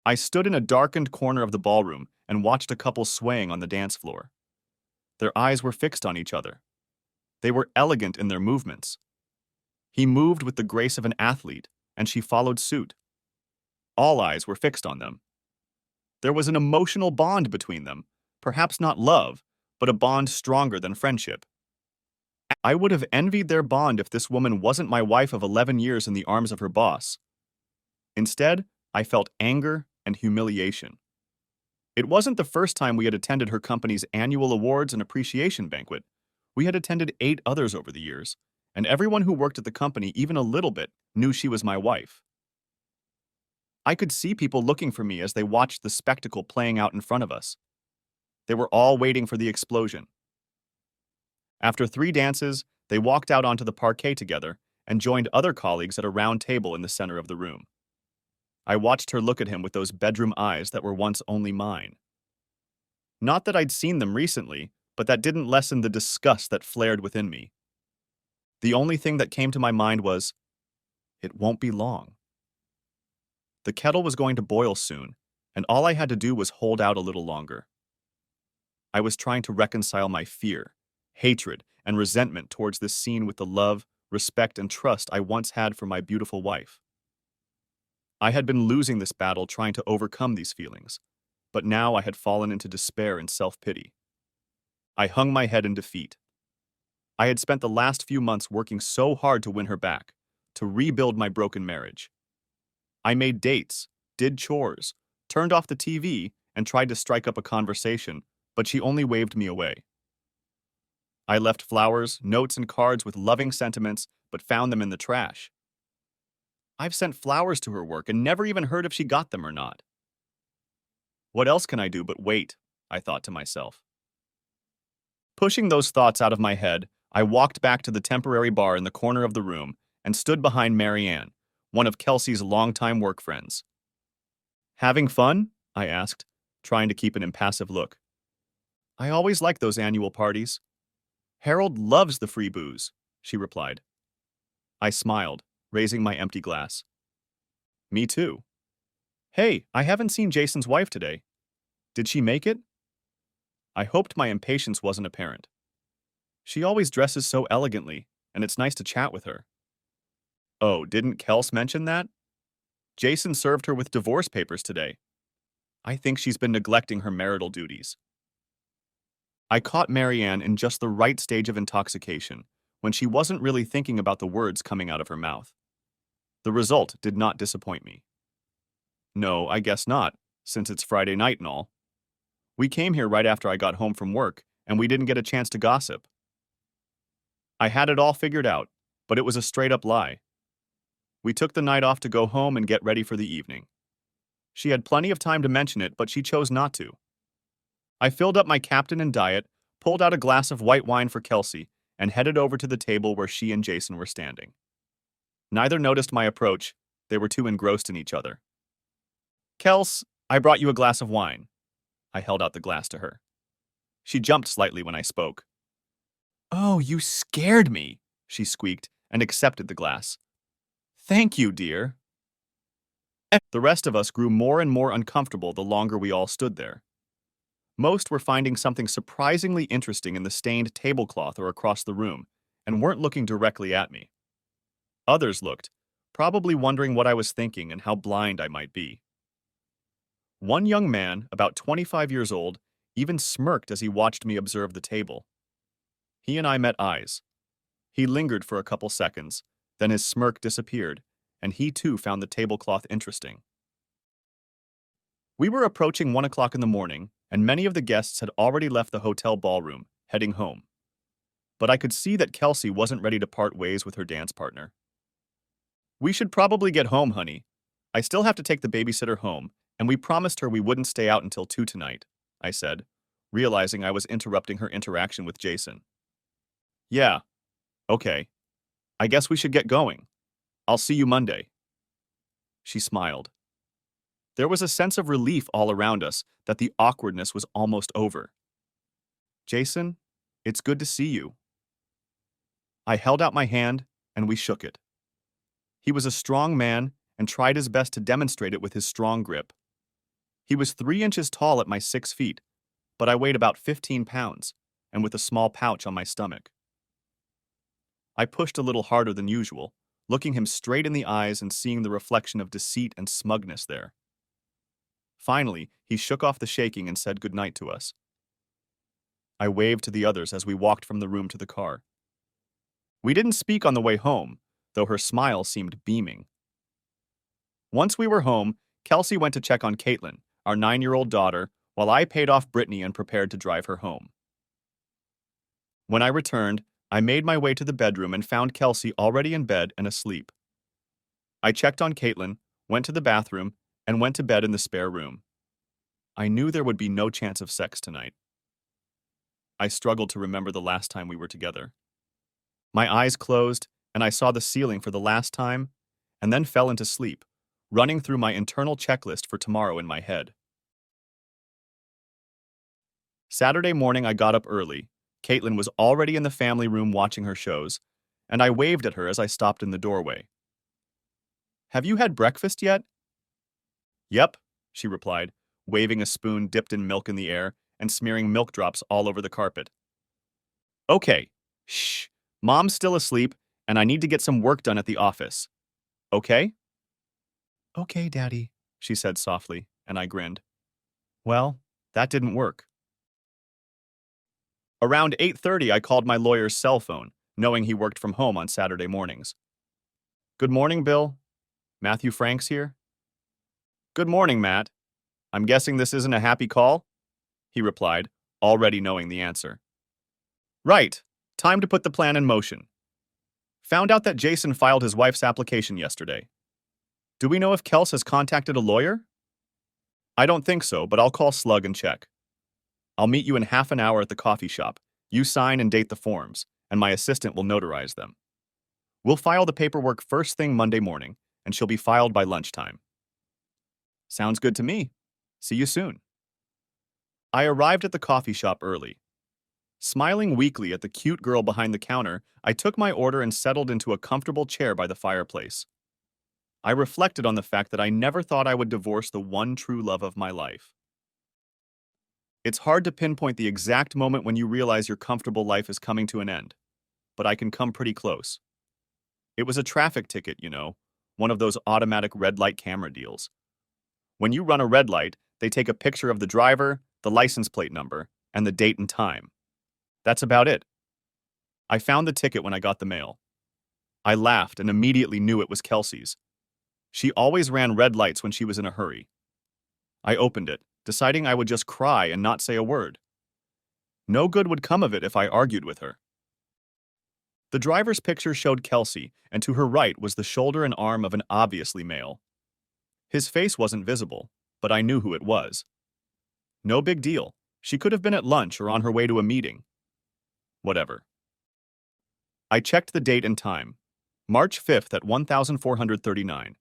I stood in a darkened corner of the ballroom and watched a couple swaying on the dance floor. Their eyes were fixed on each other. They were elegant in their movements. He moved with the grace of an athlete, and she followed suit. All eyes were fixed on them. There was an emotional bond between them, perhaps not love, but a bond stronger than friendship. I would have envied their bond if this woman wasn't my wife of 11 years in the arms of her boss. Instead, I felt anger and humiliation. It wasn't the first time we had attended her company's annual awards and appreciation banquet. We had attended 8 others over the years, and everyone who worked at the company even a little bit knew she was my wife. I could see people looking for me as they watched the spectacle playing out in front of us. They were all waiting for the explosion. After 3 dances, they walked out onto the parquet together and joined other colleagues at a round table in the center of the room. I watched her look at him with those bedroom eyes that were once only mine. Not that I'd seen them recently, but that didn't lessen the disgust that flared within me. The only thing that came to my mind was, it won't be long. The kettle was going to boil soon, and all I had to do was hold out a little longer. I was trying to reconcile my fear, hatred, and resentment towards this scene with the love, respect, and trust I once had for my beautiful wife. I had been losing this battle trying to overcome these feelings, but now I had fallen into despair and self-pity. I hung my head in defeat. I had spent the last few months working so hard to win her back, to rebuild my broken marriage. I made dates, did chores, turned off the TV, and tried to strike up a conversation, but she only waved me away. I left flowers, notes, and cards with loving sentiments, but found them in the trash. I've sent flowers to her work and never even heard if she got them or not. What else can I do but wait? I thought to myself. Pushing those thoughts out of my head, I walked back to the temporary bar in the corner of the room and stood behind Marianne, one of Kelsey's longtime work friends. Having fun? I asked, trying to keep an impassive look. I always like those annual parties. Harold loves the free booze, she replied. I smiled, raising my empty glass. Me too. Hey, I haven't seen Jason's wife today. Did she make it? I hoped my impatience wasn't apparent. She always dresses so elegantly, and it's nice to chat with her. Oh, didn't Kels mention that? Jason served her with divorce papers today. I think she's been neglecting her marital duties. I caught Marianne in just the right stage of intoxication, when she wasn't really thinking about the words coming out of her mouth. The result did not disappoint me. No, I guess not, since it's Friday night and all. We came here right after I got home from work, and we didn't get a chance to gossip. I had it all figured out, but it was a straight-up lie. We took the night off to go home and get ready for the evening. She had plenty of time to mention it, but she chose not to. I filled up my Captain and Diet, pulled out a glass of white wine for Kelsey, and headed over to the table where she and Jason were standing. Neither noticed my approach. They were too engrossed in each other. Kels, I brought you a glass of wine. I held out the glass to her. She jumped slightly when I spoke. Oh, you scared me, she squeaked and accepted the glass. Thank you, dear. The rest of us grew more and more uncomfortable the longer we all stood there. Most were finding something surprisingly interesting in the stained tablecloth or across the room, and weren't looking directly at me. Others looked, probably wondering what I was thinking and how blind I might be. One young man, about 25 years old, even smirked as he watched me observe the table. He and I met eyes. He lingered for a couple seconds, then his smirk disappeared, and he too found the tablecloth interesting. We were approaching 1 o'clock in the morning, and many of the guests had already left the hotel ballroom, heading home. But I could see that Kelsey wasn't ready to part ways with her dance partner. We should probably get home, honey. I still have to take the babysitter home, and we promised her we wouldn't stay out until 2 tonight, I said, realizing I was interrupting her interaction with Jason. Yeah, okay. I guess we should get going. I'll see you Monday. She smiled. There was a sense of relief all around us that the awkwardness was almost over. Jason, it's good to see you. I held out my hand, and we shook it. He was a strong man and tried his best to demonstrate it with his strong grip. He was 3 inches tall at my 6 feet, but I weighed about 15 pounds, and with a small pouch on my stomach. I pushed a little harder than usual, looking him straight in the eyes and seeing the reflection of deceit and smugness there. Finally, he shook off the shaking and said goodnight to us. I waved to the others as we walked from the room to the car. We didn't speak on the way home, though her smile seemed beaming. Once we were home, Kelsey went to check on Caitlin, our 9-year-old daughter, while I paid off Brittany and prepared to drive her home. When I returned, I made my way to the bedroom and found Kelsey already in bed and asleep. I checked on Caitlin, went to the bathroom, and went to bed in the spare room. I knew there would be no chance of sex tonight. I struggled to remember the last time we were together. My eyes closed, and I saw the ceiling for the last time, and then fell into sleep, running through my internal checklist for tomorrow in my head. Saturday morning, I got up early. Caitlin was already in the family room watching her shows, and I waved at her as I stopped in the doorway. "Have you had breakfast yet?" "Yep," she replied, waving a spoon dipped in milk in the air and smearing milk drops all over the carpet. "Okay, shh, Mom's still asleep, and I need to get some work done at the office. Okay?" "Okay, Daddy," she said softly, and I grinned. Well, that didn't work. Around 8:30, I called my lawyer's cell phone, knowing he worked from home on Saturday mornings. "Good morning, Bill. Matthew Franks here." "Good morning, Matt. I'm guessing this isn't a happy call?" he replied, already knowing the answer. "Right. Time to put the plan in motion. Found out that Jason filed his wife's application yesterday. Do we know if Kels has contacted a lawyer?" "I don't think so, but I'll call Slug and check. I'll meet you in half an hour at the coffee shop. You sign and date the forms, and my assistant will notarize them. We'll file the paperwork first thing Monday morning, and she'll be filed by lunchtime." "Sounds good to me. See you soon." I arrived at the coffee shop early. Smiling weakly at the cute girl behind the counter, I took my order and settled into a comfortable chair by the fireplace. I reflected on the fact that I never thought I would divorce the one true love of my life. It's hard to pinpoint the exact moment when you realize your comfortable life is coming to an end, but I can come pretty close. It was a traffic ticket, one of those automatic red light camera deals. When you run a red light, they take a picture of the driver, the license plate number, and the date and time. That's about it. I found the ticket when I got the mail. I laughed and immediately knew it was Kelsey's. She always ran red lights when she was in a hurry. I opened it, deciding I would just cry and not say a word. No good would come of it if I argued with her. The driver's picture showed Kelsey, and to her right was the shoulder and arm of an obviously male. His face wasn't visible, but I knew who it was. No big deal. She could have been at lunch or on her way to a meeting. Whatever. I checked the date and time. March 5th at 1439.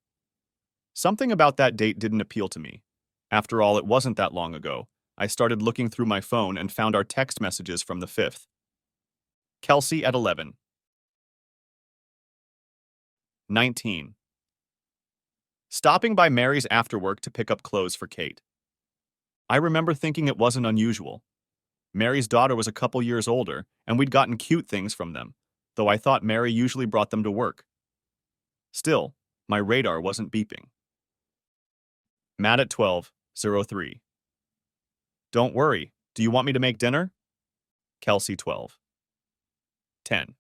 Something about that date didn't appeal to me. After all, it wasn't that long ago. I started looking through my phone and found our text messages from the 5th. Kelsey at 11. 19. Stopping by Mary's after work to pick up clothes for Kate. I remember thinking it wasn't unusual. Mary's daughter was a couple years older, and we'd gotten cute things from them, though I thought Mary usually brought them to work. Still, my radar wasn't beeping. Matt at 12:03. Don't worry, do you want me to make dinner? Kelsey 12:10.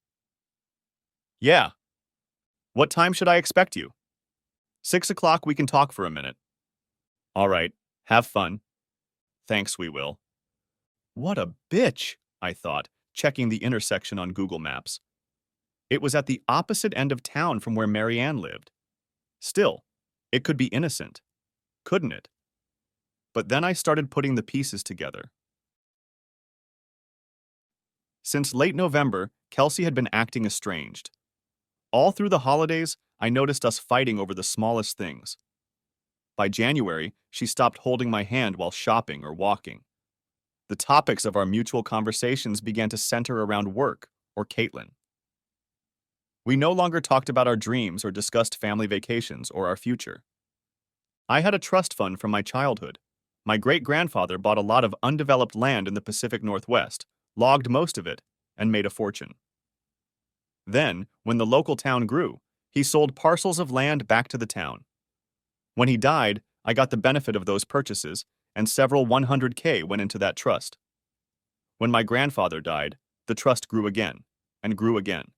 Yeah. What time should I expect you? 6 o'clock, we can talk for a minute. All right, have fun. Thanks, we will. What a bitch, I thought, checking the intersection on Google Maps. It was at the opposite end of town from where Mary Ann lived. Still, it could be innocent, couldn't it? But then I started putting the pieces together. Since late November, Kelsey had been acting estranged. All through the holidays, I noticed us fighting over the smallest things. By January, she stopped holding my hand while shopping or walking. The topics of our mutual conversations began to center around work or Caitlin. We no longer talked about our dreams or discussed family vacations or our future. I had a trust fund from my childhood. My great-grandfather bought a lot of undeveloped land in the Pacific Northwest, logged most of it, and made a fortune. Then, when the local town grew, he sold parcels of land back to the town. When he died, I got the benefit of those purchases, and several 100K went into that trust. When my grandfather died, the trust grew again, and grew again.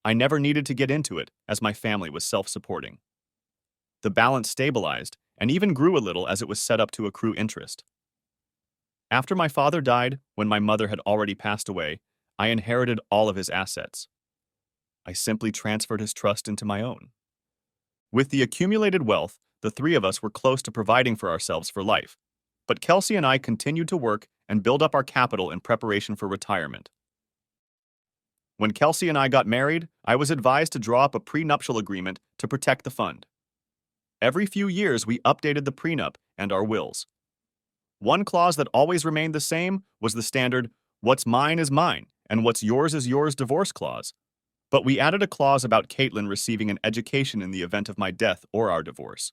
I never needed to get into it, as my family was self-supporting. The balance stabilized, and even grew a little as it was set up to accrue interest. After my father died, when my mother had already passed away, I inherited all of his assets. I simply transferred his trust into my own. With the accumulated wealth, the three of us were close to providing for ourselves for life, but Kelsey and I continued to work and build up our capital in preparation for retirement. When Kelsey and I got married, I was advised to draw up a prenuptial agreement to protect the fund. Every few years, we updated the prenup and our wills. One clause that always remained the same was the standard, "What's mine is mine, and what's yours is yours" divorce clause. But we added a clause about Caitlin receiving an education in the event of my death or our divorce.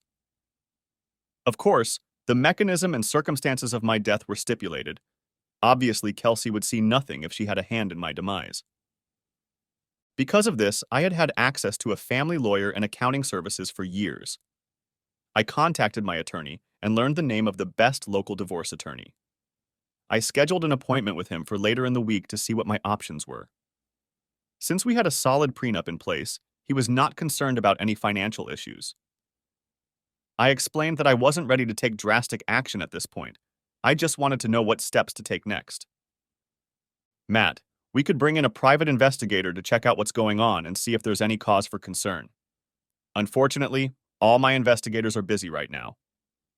Of course, the mechanism and circumstances of my death were stipulated. Obviously, Kelsey would see nothing if she had a hand in my demise. Because of this, I had had access to a family lawyer and accounting services for years. I contacted my attorney and learned the name of the best local divorce attorney. I scheduled an appointment with him for later in the week to see what my options were. Since we had a solid prenup in place, he was not concerned about any financial issues. I explained that I wasn't ready to take drastic action at this point. I just wanted to know what steps to take next. "Matt, we could bring in a private investigator to check out what's going on and see if there's any cause for concern. Unfortunately, all my investigators are busy right now.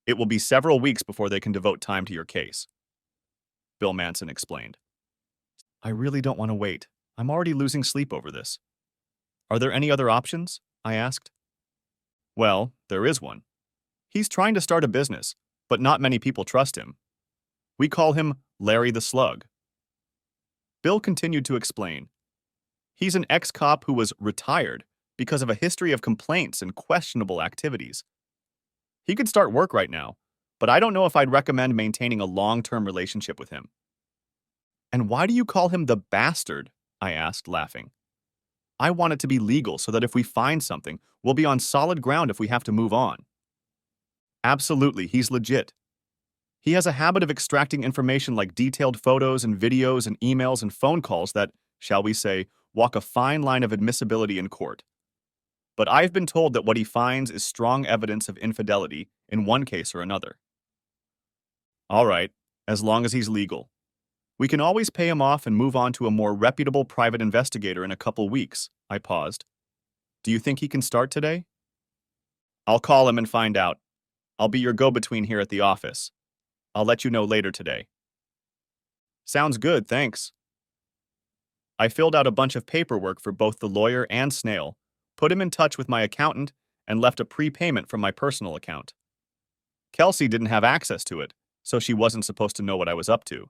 It will be several weeks before they can devote time to your case," Bill Manson explained. "I really don't want to wait. I'm already losing sleep over this." "Are there any other options?" I asked. "Well, there is one. He's trying to start a business, but not many people trust him. We call him Larry the Slug." Bill continued to explain. "He's an ex-cop who was retired because of a history of complaints and questionable activities. He could start work right now, but I don't know if I'd recommend maintaining a long-term relationship with him." "And why do you call him the bastard?" I asked, laughing. "I want it to be legal so that if we find something, we'll be on solid ground if we have to move on." "Absolutely, he's legit. He has a habit of extracting information like detailed photos and videos and emails and phone calls that, shall we say, walk a fine line of admissibility in court. But I've been told that what he finds is strong evidence of infidelity in one case or another." "All right, as long as he's legal. We can always pay him off and move on to a more reputable private investigator in a couple weeks." I paused. "Do you think he can start today?" "I'll call him and find out. I'll be your go-between here at the office. I'll let you know later today." "Sounds good, thanks." I filled out a bunch of paperwork for both the lawyer and Snail, put him in touch with my accountant, and left a prepayment from my personal account. Kelsey didn't have access to it, so she wasn't supposed to know what I was up to.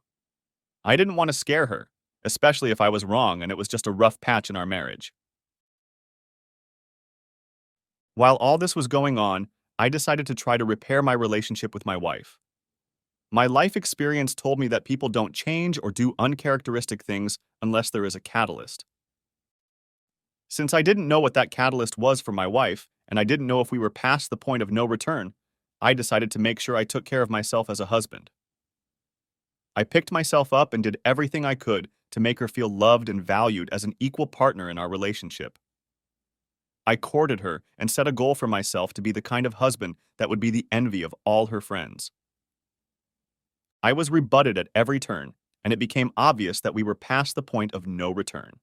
I didn't want to scare her, especially if I was wrong and it was just a rough patch in our marriage. While all this was going on, I decided to try to repair my relationship with my wife. My life experience told me that people don't change or do uncharacteristic things unless there is a catalyst. Since I didn't know what that catalyst was for my wife, and I didn't know if we were past the point of no return, I decided to make sure I took care of myself as a husband. I picked myself up and did everything I could to make her feel loved and valued as an equal partner in our relationship. I courted her and set a goal for myself to be the kind of husband that would be the envy of all her friends. I was rebutted at every turn, and it became obvious that we were past the point of no return.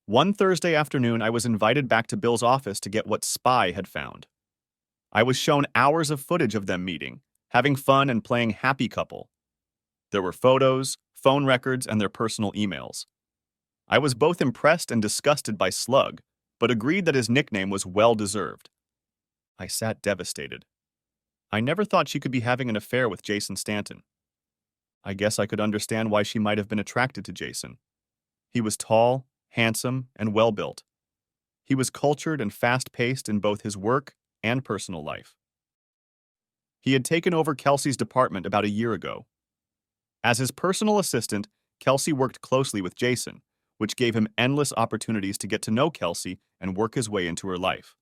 One Thursday afternoon, I was invited back to Bill's office to get what Spy had found. I was shown hours of footage of them meeting, having fun and playing happy couple. There were photos, phone records, and their personal emails. I was both impressed and disgusted by Slug, but agreed that his nickname was well-deserved. I sat devastated. I never thought she could be having an affair with Jason Stanton. I guess I could understand why she might have been attracted to Jason. He was tall, handsome, and well-built. He was cultured and fast-paced in both his work and personal life. He had taken over Kelsey's department about a year ago. As his personal assistant, Kelsey worked closely with Jason, which gave him endless opportunities to get to know Kelsey and work his way into her life.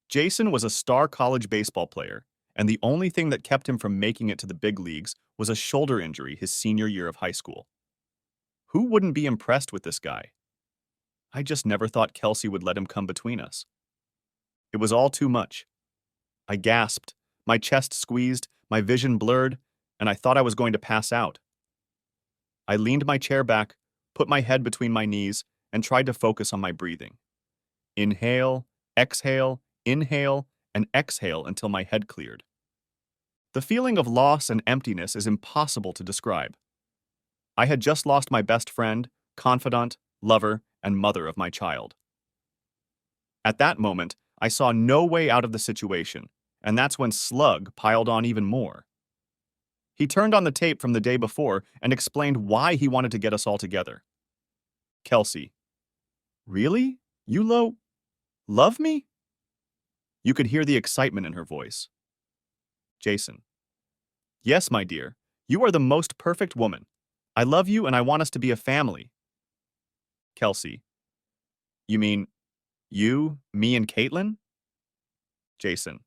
Jason was a star college baseball player, and the only thing that kept him from making it to the big leagues was a shoulder injury his senior year of high school. Who wouldn't be impressed with this guy? I just never thought Kelsey would let him come between us. It was all too much. I gasped, my chest squeezed, my vision blurred, and I thought I was going to pass out. I leaned my chair back, put my head between my knees, and tried to focus on my breathing. Inhale, inhale, and exhale until my head cleared. The feeling of loss and emptiness is impossible to describe. I had just lost my best friend, confidant, lover, and mother of my child. At that moment, I saw no way out of the situation, and that's when Slug piled on even more. He turned on the tape from the day before and explained why he wanted to get us all together. Kelsey. Really? You love me? You could hear the excitement in her voice. Jason. Yes, my dear. You are the most perfect woman. I love you and I want us to be a family. Kelsey. You mean you, me, and Caitlin? Jason.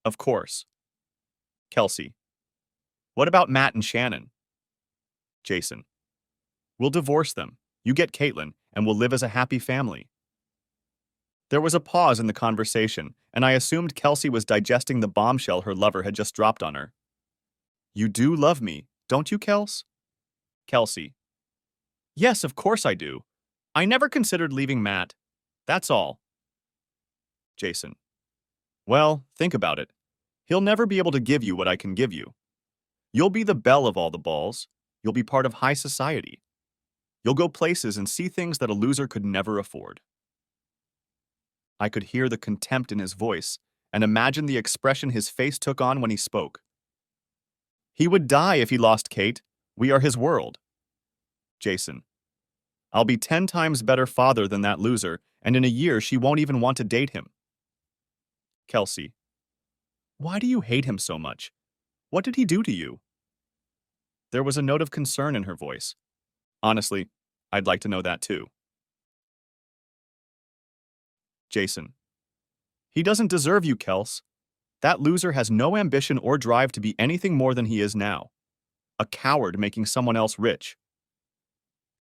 Of course. Kelsey. What about Matt and Shannon? Jason. We'll divorce them. You get Caitlin, and we'll live as a happy family. There was a pause in the conversation, and I assumed Kelsey was digesting the bombshell her lover had just dropped on her. You do love me, don't you, Kels? Kelsey. Yes, of course I do. I never considered leaving Matt. That's all. Jason. Well, think about it. He'll never be able to give you what I can give you. You'll be the belle of all the balls. You'll be part of high society. You'll go places and see things that a loser could never afford. I could hear the contempt in his voice and imagine the expression his face took on when he spoke. He would die if he lost Kate. We are his world. Jason. I'll be 10 times better father than that loser, and in a year she won't even want to date him. Kelsey. Why do you hate him so much? What did he do to you? There was a note of concern in her voice. Honestly, I'd like to know that too. Jason. He doesn't deserve you, Kels. That loser has no ambition or drive to be anything more than he is now. A coward making someone else rich.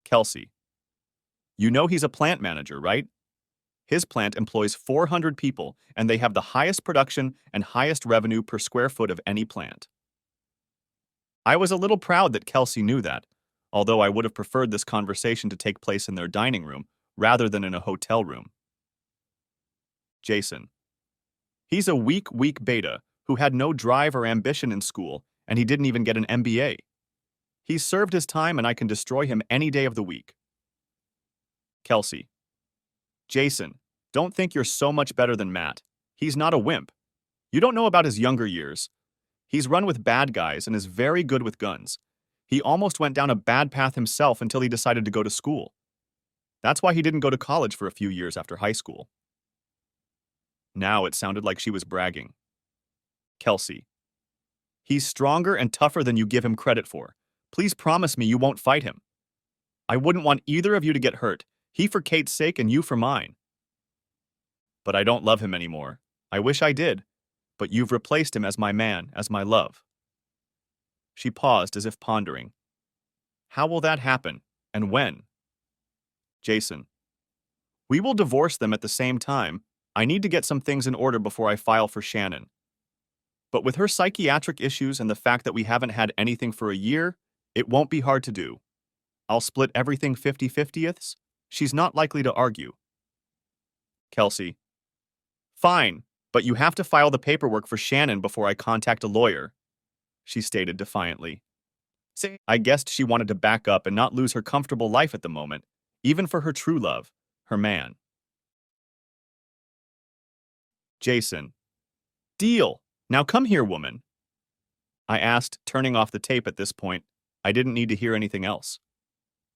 Kelsey. You know he's a plant manager, right? His plant employs 400 people, and they have the highest production and highest revenue per square foot of any plant. I was a little proud that Kelsey knew that, although I would have preferred this conversation to take place in their dining room rather than in a hotel room. Jason. He's a weak beta who had no drive or ambition in school, and he didn't even get an MBA. He's served his time, and I can destroy him any day of the week. Kelsey. Jason, don't think you're so much better than Matt. He's not a wimp. You don't know about his younger years. He's run with bad guys and is very good with guns. He almost went down a bad path himself until he decided to go to school. That's why he didn't go to college for a few years after high school. Now it sounded like she was bragging. Kelsey. He's stronger and tougher than you give him credit for. Please promise me you won't fight him. I wouldn't want either of you to get hurt. He for Kate's sake and you for mine. But I don't love him anymore. I wish I did. But you've replaced him as my man, as my love. She paused as if pondering. How will that happen, and when? Jason. We will divorce them at the same time. I need to get some things in order before I file for Shannon. But with her psychiatric issues and the fact that we haven't had anything for a year, it won't be hard to do. I'll split everything 50-50ths. She's not likely to argue. Kelsey. Fine, but you have to file the paperwork for Shannon before I contact a lawyer, she stated defiantly. I guessed she wanted to back up and not lose her comfortable life at the moment, even for her true love, her man. Jason. Deal. Now come here, woman. I asked, turning off the tape at this point. I didn't need to hear anything else.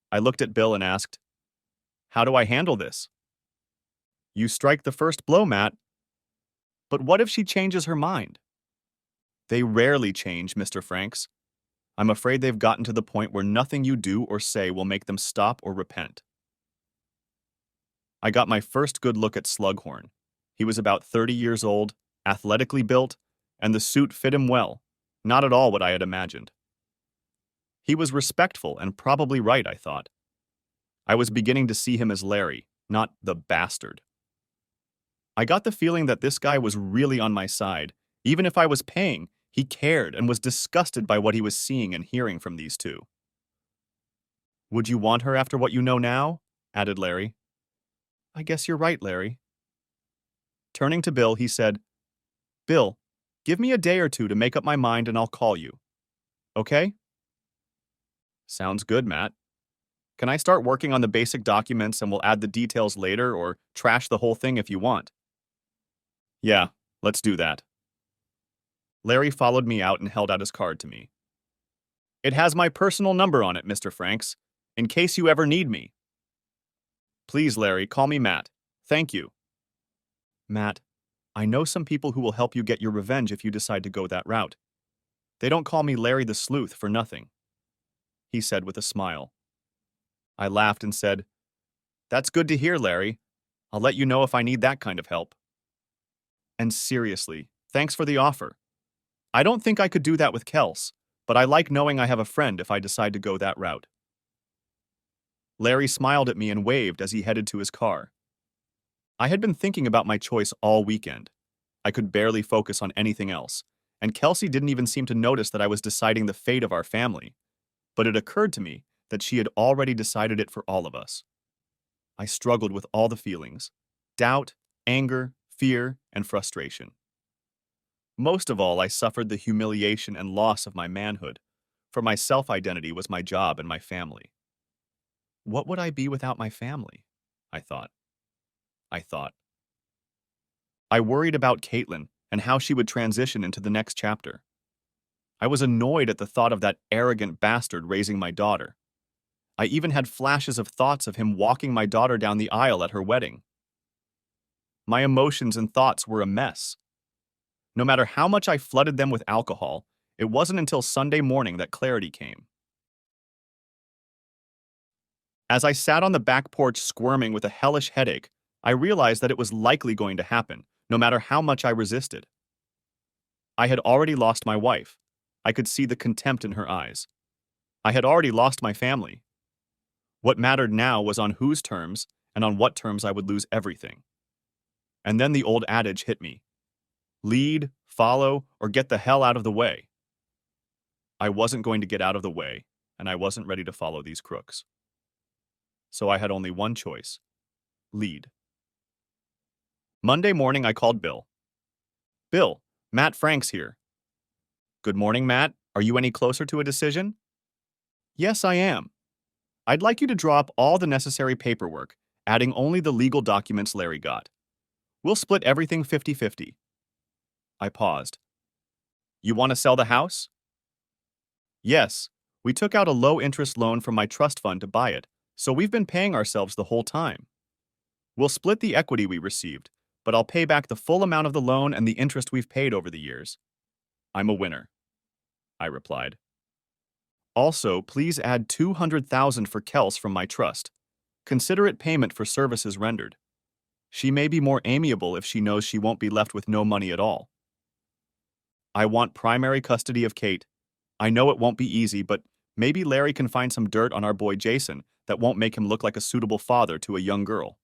I looked at Bill and asked, how do I handle this? You strike the first blow, Matt. But what if she changes her mind? They rarely change, Mr. Franks. I'm afraid they've gotten to the point where nothing you do or say will make them stop or repent. I got my first good look at Slughorn. He was about 30 years old, athletically built, and the suit fit him well, not at all what I had imagined. He was respectful and probably right, I thought. I was beginning to see him as Larry, not the bastard. I got the feeling that this guy was really on my side. Even if I was paying, he cared and was disgusted by what he was seeing and hearing from these two. Would you want her after what you know now? Added Larry. I guess you're right, Larry. Turning to Bill, he said, Bill, give me a day or two to make up my mind and I'll call you. Okay? Sounds good, Matt. Can I start working on the basic documents and we'll add the details later or trash the whole thing if you want? Yeah, let's do that. Larry followed me out and held out his card to me. It has my personal number on it, Mr. Franks, in case you ever need me. Please, Larry, call me Matt. Thank you. Matt, I know some people who will help you get your revenge if you decide to go that route. They don't call me Larry the Sleuth for nothing, he said with a smile. I laughed and said, That's good to hear, Larry. I'll let you know if I need that kind of help. And seriously, thanks for the offer. I don't think I could do that with Kels, but I like knowing I have a friend if I decide to go that route. Larry smiled at me and waved as he headed to his car. I had been thinking about my choice all weekend. I could barely focus on anything else, and Kelsey didn't even seem to notice that I was deciding the fate of our family. But it occurred to me that she had already decided it for all of us. I struggled with all the feelings: doubt, anger, fear, and frustration. Most of all, I suffered the humiliation and loss of my manhood, for my self-identity was my job and my family. What would I be without my family? I thought. I worried about Caitlin and how she would transition into the next chapter. I was annoyed at the thought of that arrogant bastard raising my daughter. I even had flashes of thoughts of him walking my daughter down the aisle at her wedding. My emotions and thoughts were a mess. No matter how much I flooded them with alcohol, it wasn't until Sunday morning that clarity came. As I sat on the back porch squirming with a hellish headache, I realized that it was likely going to happen, no matter how much I resisted. I had already lost my wife. I could see the contempt in her eyes. I had already lost my family. What mattered now was on whose terms and on what terms I would lose everything. And then the old adage hit me: lead, follow, or get the hell out of the way. I wasn't going to get out of the way, and I wasn't ready to follow these crooks. So I had only one choice: lead. Monday morning, I called Bill. Bill, Matt Franks here. Good morning, Matt. Are you any closer to a decision? Yes, I am. I'd like you to draw up all the necessary paperwork, adding only the legal documents Larry got. We'll split everything 50-50. I paused. You want to sell the house? Yes. We took out a low-interest loan from my trust fund to buy it, so we've been paying ourselves the whole time. We'll split the equity we received, but I'll pay back the full amount of the loan and the interest we've paid over the years. I'm a winner, I replied. Also, please add $200,000 for Kels from my trust. Consider it payment for services rendered. She may be more amiable if she knows she won't be left with no money at all. I want primary custody of Kate. I know it won't be easy, but maybe Larry can find some dirt on our boy Jason that won't make him look like a suitable father to a young girl.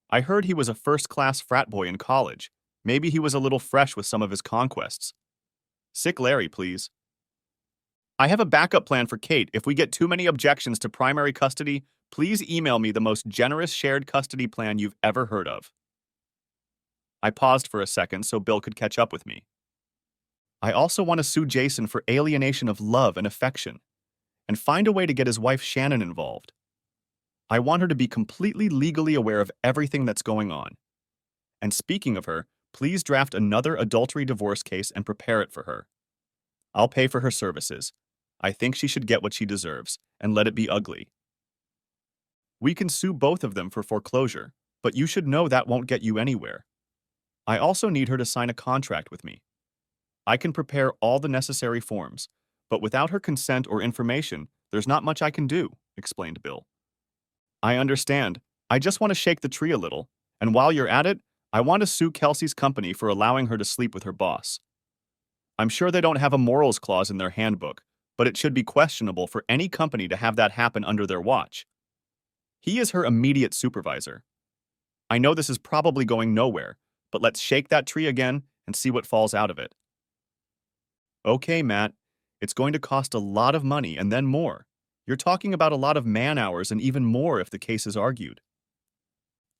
I heard he was a first-class frat boy in college. Maybe he was a little fresh with some of his conquests. Sick Larry, please. I have a backup plan for Kate. If we get too many objections to primary custody, please email me the most generous shared custody plan you've ever heard of. I paused for a second so Bill could catch up with me. I also want to sue Jason for alienation of love and affection, and find a way to get his wife Shannon involved. I want her to be completely legally aware of everything that's going on. And speaking of her, please draft another adultery divorce case and prepare it for her. I'll pay for her services. I think she should get what she deserves, and let it be ugly. We can sue both of them for foreclosure, but you should know that won't get you anywhere. I also need her to sign a contract with me. I can prepare all the necessary forms, but without her consent or information, there's not much I can do, explained Bill. I understand. I just want to shake the tree a little, and while you're at it, I want to sue Kelsey's company for allowing her to sleep with her boss. I'm sure they don't have a morals clause in their handbook, but it should be questionable for any company to have that happen under their watch. He is her immediate supervisor. I know this is probably going nowhere, but let's shake that tree again and see what falls out of it. Okay, Matt, it's going to cost a lot of money and then more. You're talking about a lot of man-hours and even more if the case is argued.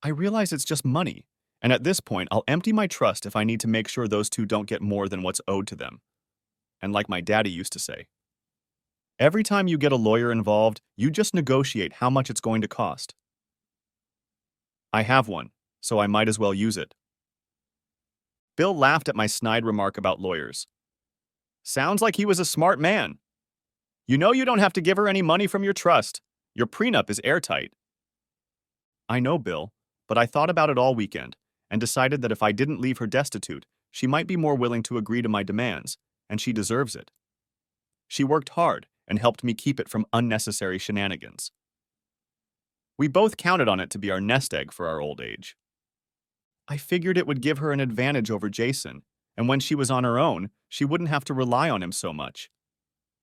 I realize it's just money, and at this point, I'll empty my trust if I need to make sure those two don't get more than what's owed to them. And like my daddy used to say, every time you get a lawyer involved, you just negotiate how much it's going to cost. I have one, so I might as well use it. Bill laughed at my snide remark about lawyers. Sounds like he was a smart man. You know you don't have to give her any money from your trust. Your prenup is airtight. I know, Bill, but I thought about it all weekend and decided that if I didn't leave her destitute, she might be more willing to agree to my demands, and she deserves it. She worked hard and helped me keep it from unnecessary shenanigans. We both counted on it to be our nest egg for our old age. I figured it would give her an advantage over Jason, and when she was on her own, she wouldn't have to rely on him so much.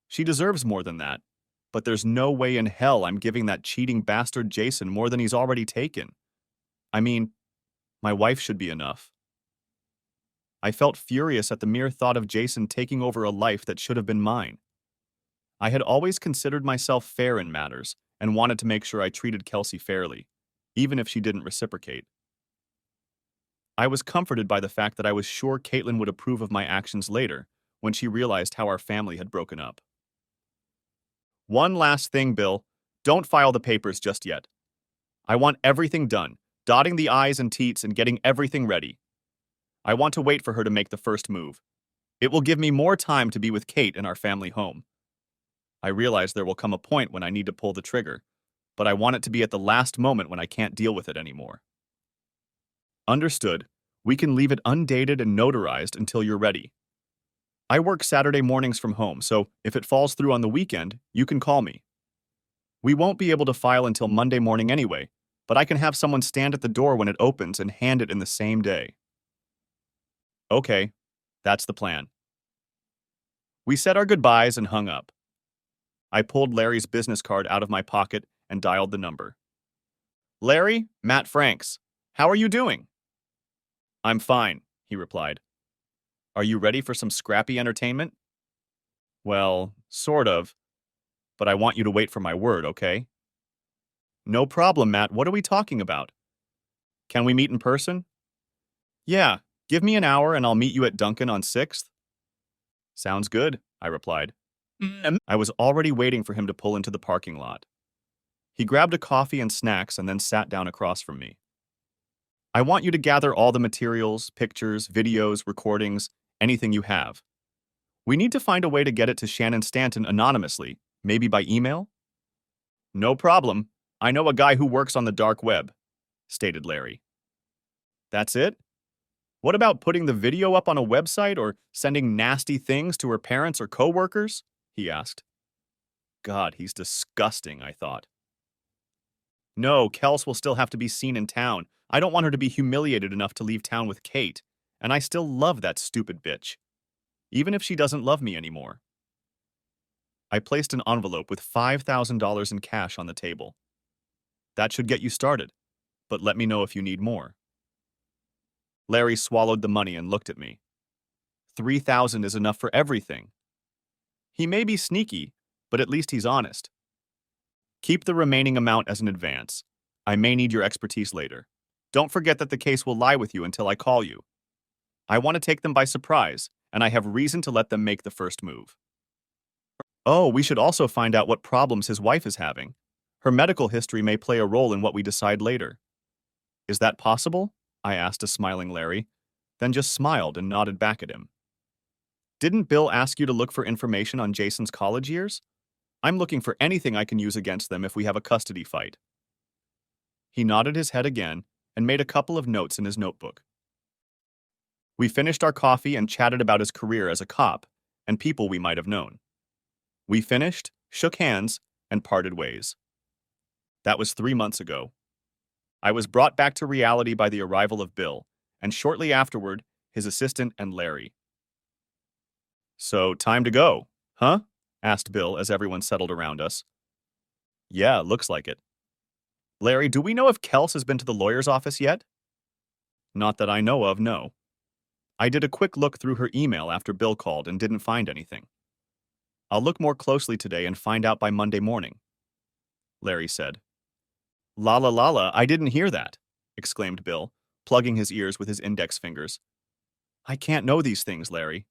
She deserves more than that, but there's no way in hell I'm giving that cheating bastard Jason more than he's already taken. I mean, my wife should be enough. I felt furious at the mere thought of Jason taking over a life that should have been mine. I had always considered myself fair in matters and wanted to make sure I treated Kelsey fairly, even if she didn't reciprocate. I was comforted by the fact that I was sure Caitlin would approve of my actions later when she realized how our family had broken up. One last thing, Bill. Don't file the papers just yet. I want everything done, dotting the I's and T's and getting everything ready. I want to wait for her to make the first move. It will give me more time to be with Kate in our family home. I realize there will come a point when I need to pull the trigger, but I want it to be at the last moment when I can't deal with it anymore. Understood. We can leave it undated and notarized until you're ready. I work Saturday mornings from home, so if it falls through on the weekend, you can call me. We won't be able to file until Monday morning anyway, but I can have someone stand at the door when it opens and hand it in the same day. Okay, that's the plan. We said our goodbyes and hung up. I pulled Larry's business card out of my pocket and dialed the number. Larry, Matt Franks. How are you doing? I'm fine, he replied. Are you ready for some scrappy entertainment? Well, sort of, but I want you to wait for my word, okay? No problem, Matt. What are we talking about? Can we meet in person? Yeah, give me an hour and I'll meet you at Duncan on 6th. Sounds good, I replied. I was already waiting for him to pull into the parking lot. He grabbed a coffee and snacks and then sat down across from me. I want you to gather all the materials, pictures, videos, recordings, anything you have. We need to find a way to get it to Shannon Stanton anonymously, maybe by email? No problem. I know a guy who works on the dark web, stated Larry. That's it? What about putting the video up on a website or sending nasty things to her parents or coworkers? He asked. God, he's disgusting, I thought. No, Kels will still have to be seen in town. I don't want her to be humiliated enough to leave town with Kate, and I still love that stupid bitch, even if she doesn't love me anymore. I placed an envelope with $5,000 in cash on the table. That should get you started, but let me know if you need more. Larry swallowed the money and looked at me. $3,000 is enough for everything. He may be sneaky, but at least he's honest. Keep the remaining amount as an advance. I may need your expertise later. Don't forget that the case will lie with you until I call you. I want to take them by surprise, and I have reason to let them make the first move. Oh, we should also find out what problems his wife is having. Her medical history may play a role in what we decide later. Is that possible? I asked a smiling Larry, then just smiled and nodded back at him. Didn't Bill ask you to look for information on Jason's college years? I'm looking for anything I can use against them if we have a custody fight. He nodded his head again and made a couple of notes in his notebook. We finished our coffee and chatted about his career as a cop and people we might have known. We finished, shook hands, and parted ways. That was 3 months ago. I was brought back to reality by the arrival of Bill, and shortly afterward, his assistant and Larry. "So, time to go, huh?" asked Bill as everyone settled around us. "Yeah, looks like it." "Larry, do we know if Kels has been to the lawyer's office yet?" "Not that I know of, no. I did a quick look through her email after Bill called and didn't find anything. I'll look more closely today and find out by Monday morning," Larry said. "La la la la, I didn't hear that," exclaimed Bill, plugging his ears with his index fingers. "I can't know these things, Larry."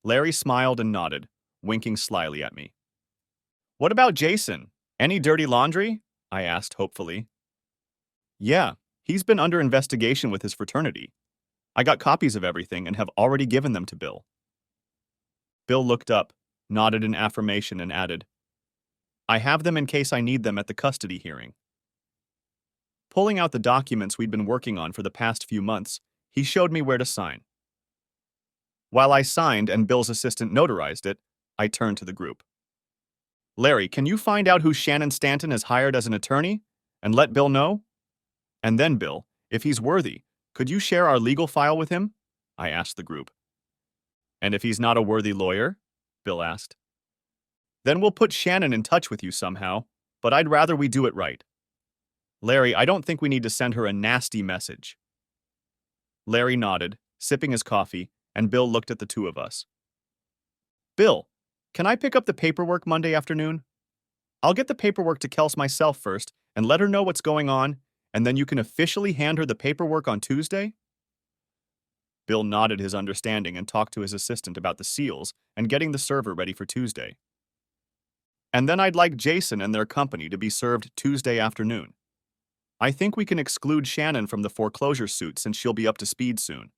Larry smiled and nodded, winking slyly at me. "What about Jason? Any dirty laundry?" I asked hopefully. "Yeah, he's been under investigation with his fraternity. I got copies of everything and have already given them to Bill." Bill looked up, nodded in affirmation, and added, "I have them in case I need them at the custody hearing." Pulling out the documents we'd been working on for the past few months, he showed me where to sign. While I signed and Bill's assistant notarized it, I turned to the group. "Larry, can you find out who Shannon Stanton has hired as an attorney and let Bill know? And then, Bill, if he's worthy, could you share our legal file with him?" I asked the group. "And if he's not a worthy lawyer?" Bill asked. "Then we'll put Shannon in touch with you somehow, but I'd rather we do it right. Larry, I don't think we need to send her a nasty message." Larry nodded, sipping his coffee, and Bill looked at the two of us. "Bill, can I pick up the paperwork Monday afternoon? I'll get the paperwork to Kels myself first and let her know what's going on, and then you can officially hand her the paperwork on Tuesday?" Bill nodded his understanding and talked to his assistant about the seals and getting the server ready for Tuesday. "And then I'd like Jason and their company to be served Tuesday afternoon. I think we can exclude Shannon from the foreclosure suit since she'll be up to speed soon.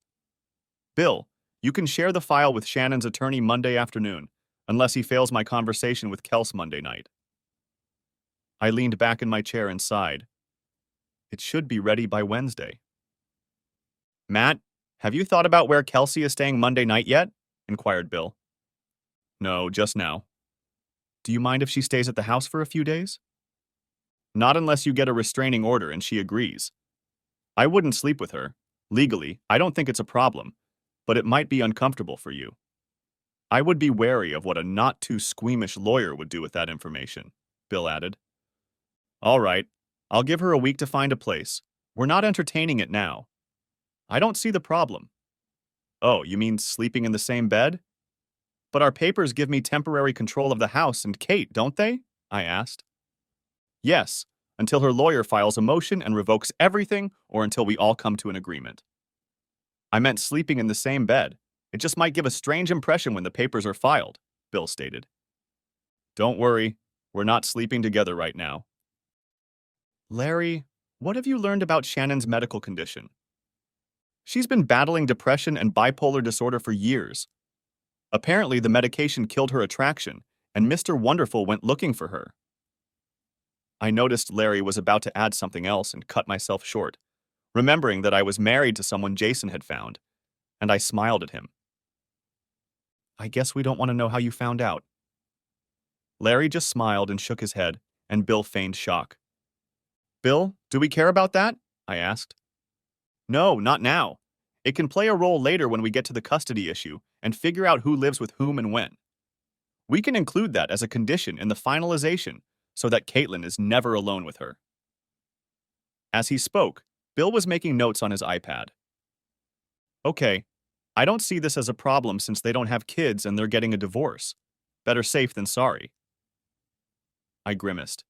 Bill, you can share the file with Shannon's attorney Monday afternoon, unless he fails my conversation with Kels Monday night." I leaned back in my chair and sighed. It should be ready by Wednesday. "Matt, have you thought about where Kelsey is staying Monday night yet?" inquired Bill. "No, just now." "Do you mind if she stays at the house for a few days?" "Not unless you get a restraining order and she agrees. I wouldn't sleep with her. Legally, I don't think it's a problem, but it might be uncomfortable for you. I would be wary of what a not-too-squeamish lawyer would do with that information," Bill added. "All right, I'll give her a week to find a place. We're not entertaining it now." "I don't see the problem." "Oh, you mean sleeping in the same bed?" "But our papers give me temporary control of the house and Kate, don't they?" I asked. "Yes, until her lawyer files a motion and revokes everything or until we all come to an agreement." "I meant sleeping in the same bed. It just might give a strange impression when the papers are filed," Bill stated. "Don't worry, we're not sleeping together right now." "Larry, what have you learned about Shannon's medical condition?" "She's been battling depression and bipolar disorder for years. Apparently, the medication killed her attraction, and Mr. Wonderful went looking for her." I noticed Larry was about to add something else and cut myself short, remembering that I was married to someone Jason had found, and I smiled at him. "I guess we don't want to know how you found out." Larry just smiled and shook his head, and Bill feigned shock. "Bill, do we care about that?" I asked. "No, not now. It can play a role later when we get to the custody issue and figure out who lives with whom and when. We can include that as a condition in the finalization so that Caitlin is never alone with her." As he spoke, Bill was making notes on his iPad. "Okay, I don't see this as a problem since they don't have kids and they're getting a divorce. Better safe than sorry." I grimaced.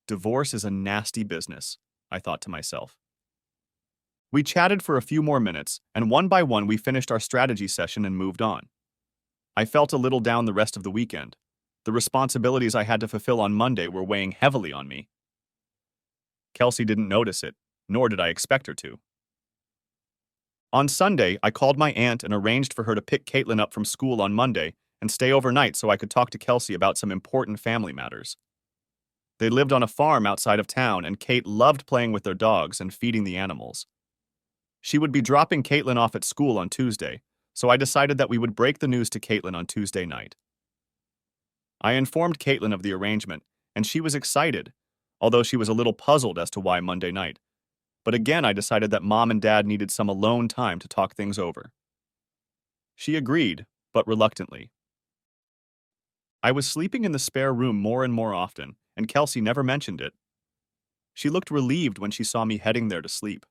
Divorce is a nasty business, I thought to myself. We chatted for a few more minutes, and one by one we finished our strategy session and moved on. I felt a little down the rest of the weekend. The responsibilities I had to fulfill on Monday were weighing heavily on me. Kelsey didn't notice it, nor did I expect her to. On Sunday, I called my aunt and arranged for her to pick Caitlin up from school on Monday and stay overnight so I could talk to Kelsey about some important family matters. They lived on a farm outside of town, and Kate loved playing with their dogs and feeding the animals. She would be dropping Caitlin off at school on Tuesday, so I decided that we would break the news to Caitlin on Tuesday night. I informed Caitlin of the arrangement, and she was excited, although she was a little puzzled as to why Monday night. But again, I decided that Mom and Dad needed some alone time to talk things over. She agreed, but reluctantly. I was sleeping in the spare room more and more often, and Kelsey never mentioned it. She looked relieved when she saw me heading there to sleep.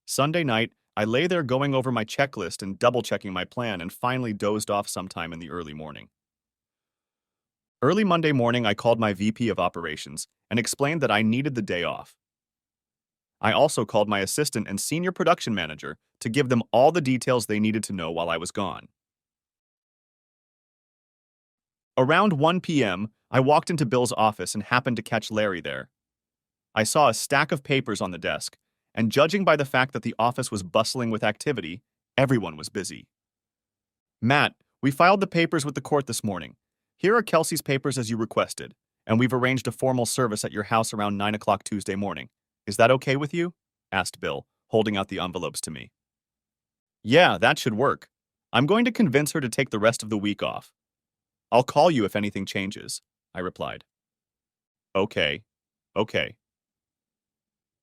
Sunday night, I lay there going over my checklist and double-checking my plan and finally dozed off sometime in the early morning. Early Monday morning, I called my VP of operations and explained that I needed the day off. I also called my assistant and senior production manager to give them all the details they needed to know while I was gone. Around 1 p.m., I walked into Bill's office and happened to catch Larry there. I saw a stack of papers on the desk, and judging by the fact that the office was bustling with activity, everyone was busy. Matt, we filed the papers with the court this morning. Here are Kelsey's papers as you requested, and we've arranged a formal service at your house around 9 o'clock Tuesday morning. Is that okay with you? Asked Bill, holding out the envelopes to me. Yeah, that should work. I'm going to convince her to take the rest of the week off. I'll call you if anything changes, I replied. Okay.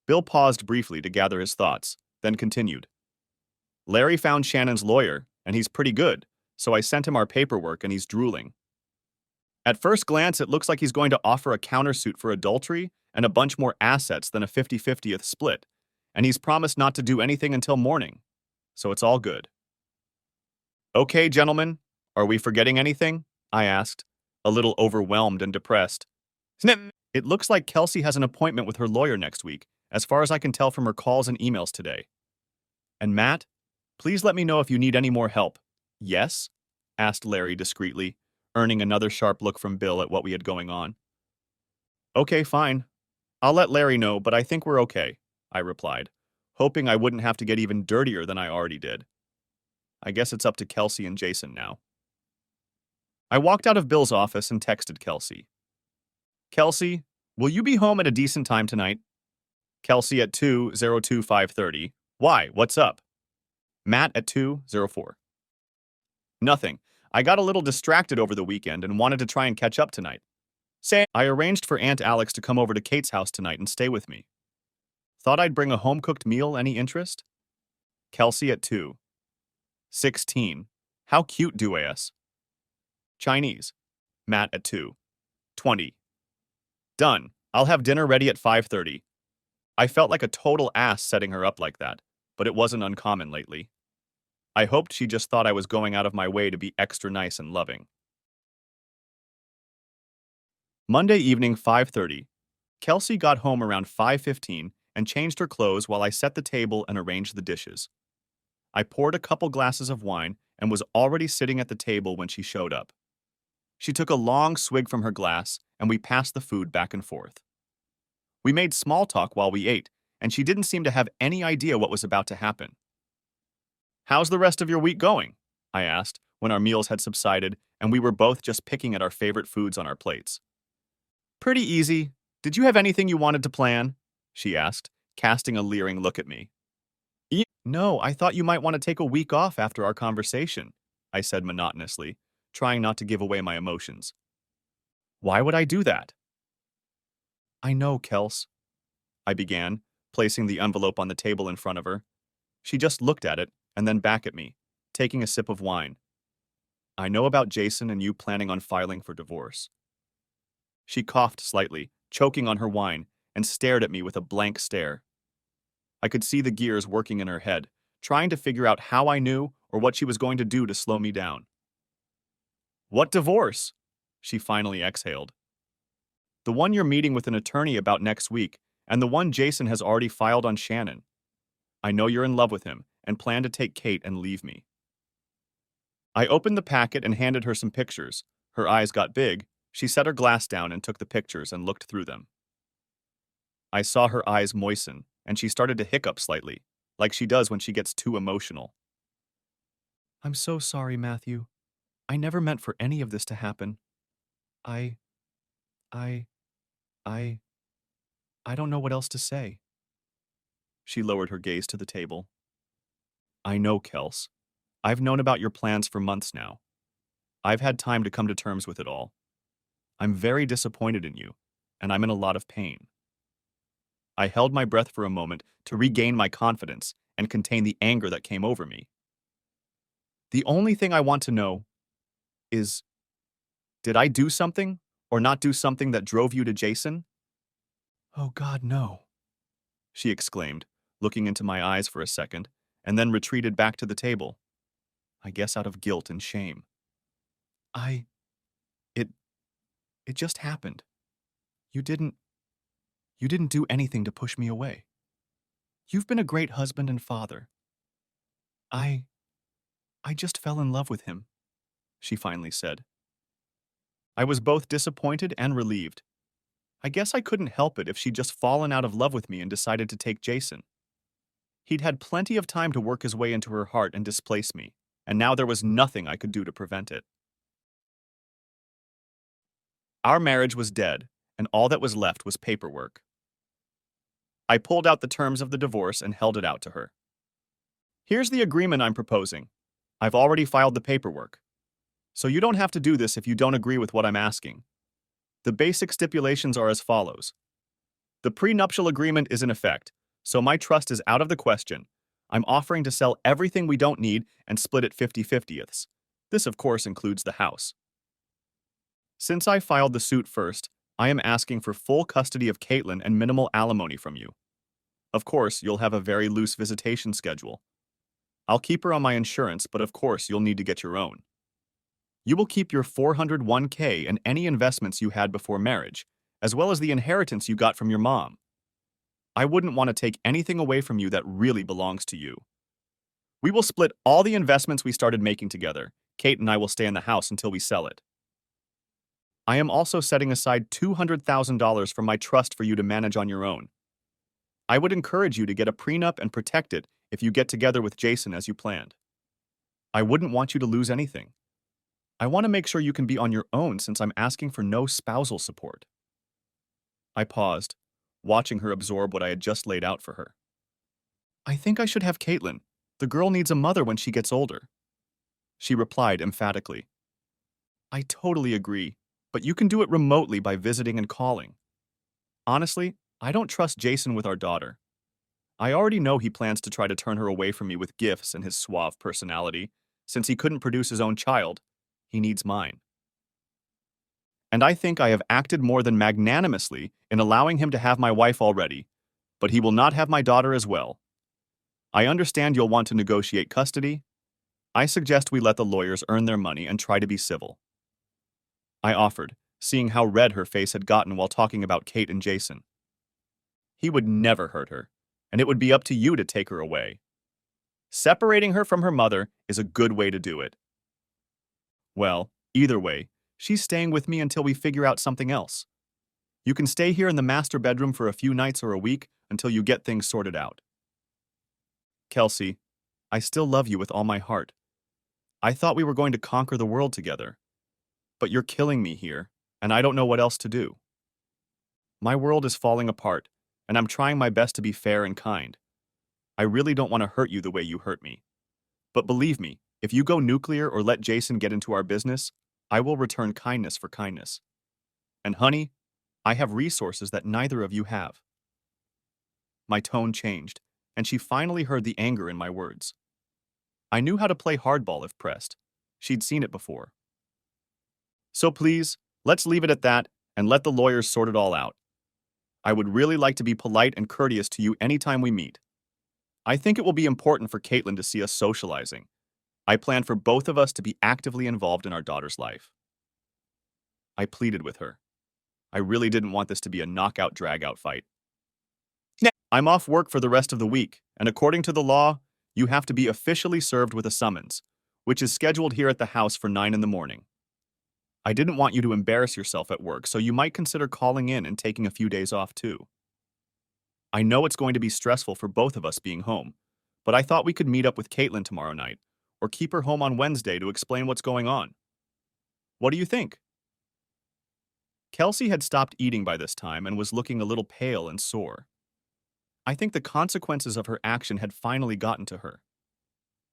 Bill paused briefly to gather his thoughts, then continued. Larry found Shannon's lawyer, and he's pretty good, so I sent him our paperwork and he's drooling. At first glance, it looks like he's going to offer a countersuit for adultery and a bunch more assets than a 50-50th split, and he's promised not to do anything until morning, so it's all good. Okay, gentlemen, are we forgetting anything? I asked, a little overwhelmed and depressed. Snip! It looks like Kelsey has an appointment with her lawyer next week, as far as I can tell from her calls and emails today. And Matt, please let me know if you need any more help. Yes? Asked Larry discreetly, earning another sharp look from Bill at what we had going on. Okay, fine. I'll let Larry know, but I think we're okay, I replied, hoping I wouldn't have to get even dirtier than I already did. I guess it's up to Kelsey and Jason now. I walked out of Bill's office and texted Kelsey. Kelsey, will you be home at a decent time tonight? Kelsey at 2:02:5:30. Why? What's up? Matt at 2:04. Nothing. I got a little distracted over the weekend and wanted to try and catch up tonight. I arranged for Aunt Alex to come over to Kate's house tonight and stay with me. Thought I'd bring a home-cooked meal. Any interest? Kelsey at 2:16. How cute, do as. Chinese. Matt at 2:20. Done. I'll have dinner ready at 5:30. I felt like a total ass setting her up like that, but it wasn't uncommon lately. I hoped she just thought I was going out of my way to be extra nice and loving. Monday evening, 5:30. Kelsey got home around 5:15 and changed her clothes while I set the table and arranged the dishes. I poured a couple glasses of wine and was already sitting at the table when she showed up. She took a long swig from her glass, and we passed the food back and forth. We made small talk while we ate, and she didn't seem to have any idea what was about to happen. How's the rest of your week going? I asked when our meals had subsided and we were both just picking at our favorite foods on our plates. Pretty easy. Did you have anything you wanted to plan? She asked, casting a leering look at me. No, I thought you might want to take a week off after our conversation, I said monotonously, trying not to give away my emotions. Why would I do that? I know, Kels, I began, placing the envelope on the table in front of her. She just looked at it and then back at me, taking a sip of wine. I know about Jason and you planning on filing for divorce. She coughed slightly, choking on her wine, and stared at me with a blank stare. I could see the gears working in her head, trying to figure out how I knew or what she was going to do to slow me down. What divorce? She finally exhaled. The one you're meeting with an attorney about next week, and the one Jason has already filed on Shannon. I know you're in love with him and plan to take Kate and leave me. I opened the packet and handed her some pictures. Her eyes got big. She set her glass down and took the pictures and looked through them. I saw her eyes moisten, and she started to hiccup slightly, like she does when she gets too emotional. I'm so sorry, Matthew. I never meant for any of this to happen. I don't know what else to say. She lowered her gaze to the table. I know, Kels. I've known about your plans for months now. I've had time to come to terms with it all. I'm very disappointed in you, and I'm in a lot of pain. I held my breath for a moment to regain my confidence and contain the anger that came over me. The only thing I want to know is, did I do something or not do something that drove you to Jason? Oh God, no, she exclaimed, looking into my eyes for a second, and then retreated back to the table. I guess out of guilt and shame. I, it, it just happened. You didn't, you didn't do anything to push me away. You've been a great husband and father. I, I just fell in love with him, she finally said. I was both disappointed and relieved. I guess I couldn't help it if she'd just fallen out of love with me and decided to take Jason. He'd had plenty of time to work his way into her heart and displace me, and now there was nothing I could do to prevent it. Our marriage was dead, and all that was left was paperwork. I pulled out the terms of the divorce and held it out to her. Here's the agreement I'm proposing. I've already filed the paperwork. So you don't have to do this if you don't agree with what I'm asking. The basic stipulations are as follows. The prenuptial agreement is in effect, so my trust is out of the question. I'm offering to sell everything we don't need and split it 50-50ths. This, of course, includes the house. Since I filed the suit first, I am asking for full custody of Caitlin and minimal alimony from you. Of course, you'll have a very loose visitation schedule. I'll keep her on my insurance, but of course, you'll need to get your own. You will keep your 401k and any investments you had before marriage, as well as the inheritance you got from your mom. I wouldn't want to take anything away from you that really belongs to you. We will split all the investments we started making together. Kate and I will stay in the house until we sell it. I am also setting aside $200,000 from my trust for you to manage on your own. I would encourage you to get a prenup and protect it if you get together with Jason as you planned. I wouldn't want you to lose anything. I want to make sure you can be on your own since I'm asking for no spousal support. I paused, watching her absorb what I had just laid out for her. I think I should have Caitlin. The girl needs a mother when she gets older. She replied emphatically. I totally agree, but you can do it remotely by visiting and calling. Honestly, I don't trust Jason with our daughter. I already know he plans to try to turn her away from me with gifts and his suave personality. Since he couldn't produce his own child, he needs mine. And I think I have acted more than magnanimously in allowing him to have my wife already, but he will not have my daughter as well. I understand you'll want to negotiate custody. I suggest we let the lawyers earn their money and try to be civil. I offered, seeing how red her face had gotten while talking about Kate and Jason. He would never hurt her, and it would be up to you to take her away. Separating her from her mother is a good way to do it. Well, either way, she's staying with me until we figure out something else. You can stay here in the master bedroom for a few nights or a week until you get things sorted out. Kelsey, I still love you with all my heart. I thought we were going to conquer the world together. But you're killing me here, and I don't know what else to do. My world is falling apart, and I'm trying my best to be fair and kind. I really don't want to hurt you the way you hurt me. But believe me, if you go nuclear or let Jason get into our business, I will return kindness for kindness. And honey, I have resources that neither of you have. My tone changed, and she finally heard the anger in my words. I knew how to play hardball if pressed. She'd seen it before. So please, let's leave it at that and let the lawyers sort it all out. I would really like to be polite and courteous to you anytime we meet. I think it will be important for Caitlin to see us socializing. I plan for both of us to be actively involved in our daughter's life. I pleaded with her. I really didn't want this to be a knockout drag-out fight. I'm off work for the rest of the week, and according to the law, you have to be officially served with a summons, which is scheduled here at the house for 9 in the morning. I didn't want you to embarrass yourself at work, so you might consider calling in and taking a few days off too. I know it's going to be stressful for both of us being home, but I thought we could meet up with Caitlin tomorrow night, or keep her home on Wednesday to explain what's going on. What do you think? Kelsey had stopped eating by this time and was looking a little pale and sore. I think the consequences of her action had finally gotten to her.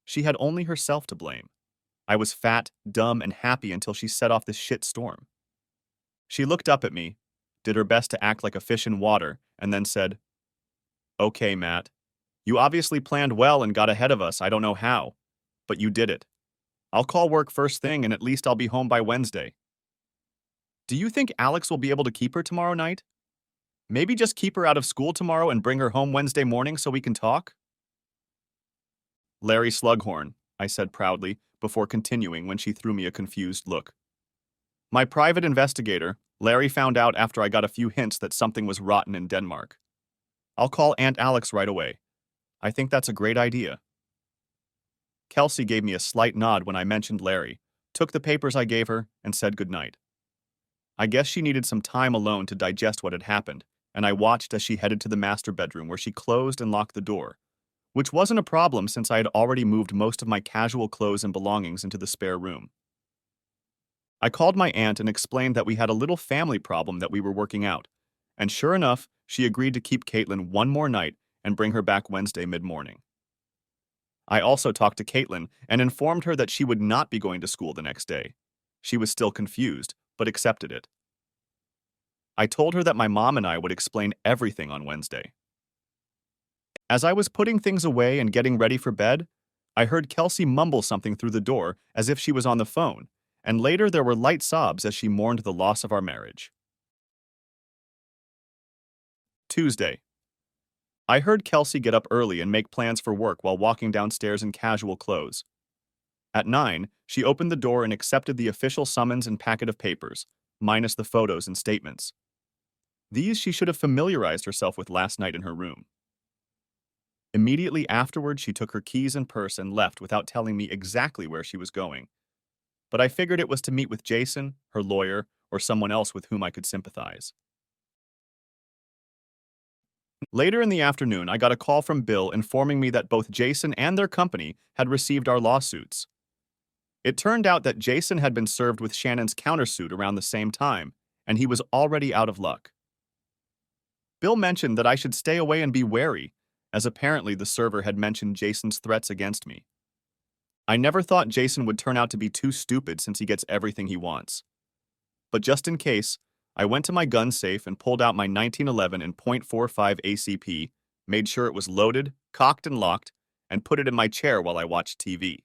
She had only herself to blame. I was fat, dumb, and happy until she set off this shit storm. She looked up at me, did her best to act like a fish in water, and then said, "Okay, Matt. You obviously planned well and got ahead of us. I don't know how, but you did it. I'll call work first thing and at least I'll be home by Wednesday." Do you think Alex will be able to keep her tomorrow night? Maybe just keep her out of school tomorrow and bring her home Wednesday morning so we can talk? Larry Slughorn, I said proudly, before continuing when she threw me a confused look. My private investigator, Larry, found out after I got a few hints that something was rotten in Denmark. I'll call Aunt Alex right away. I think that's a great idea. Kelsey gave me a slight nod when I mentioned Larry, took the papers I gave her, and said goodnight. I guess she needed some time alone to digest what had happened, and I watched as she headed to the master bedroom where she closed and locked the door, which wasn't a problem since I had already moved most of my casual clothes and belongings into the spare room. I called my aunt and explained that we had a little family problem that we were working out, and sure enough, she agreed to keep Caitlin one more night and bring her back Wednesday mid-morning. I also talked to Caitlin and informed her that she would not be going to school the next day. She was still confused, but accepted it. I told her that my mom and I would explain everything on Wednesday. As I was putting things away and getting ready for bed, I heard Kelsey mumble something through the door as if she was on the phone, and later there were light sobs as she mourned the loss of our marriage. Tuesday. I heard Kelsey get up early and make plans for work while walking downstairs in casual clothes. At 9, she opened the door and accepted the official summons and packet of papers, minus the photos and statements. These she should have familiarized herself with last night in her room. Immediately afterward, she took her keys and purse and left without telling me exactly where she was going. But I figured it was to meet with Jason, her lawyer, or someone else with whom I could sympathize. Later in the afternoon, I got a call from Bill informing me that both Jason and their company had received our lawsuits. It turned out that Jason had been served with Shannon's countersuit around the same time, and he was already out of luck. Bill mentioned that I should stay away and be wary, as apparently the server had mentioned Jason's threats against me. I never thought Jason would turn out to be too stupid since he gets everything he wants. But just in case, I went to my gun safe and pulled out my 1911 and .45 ACP, made sure it was loaded, cocked and locked, and put it in my chair while I watched TV.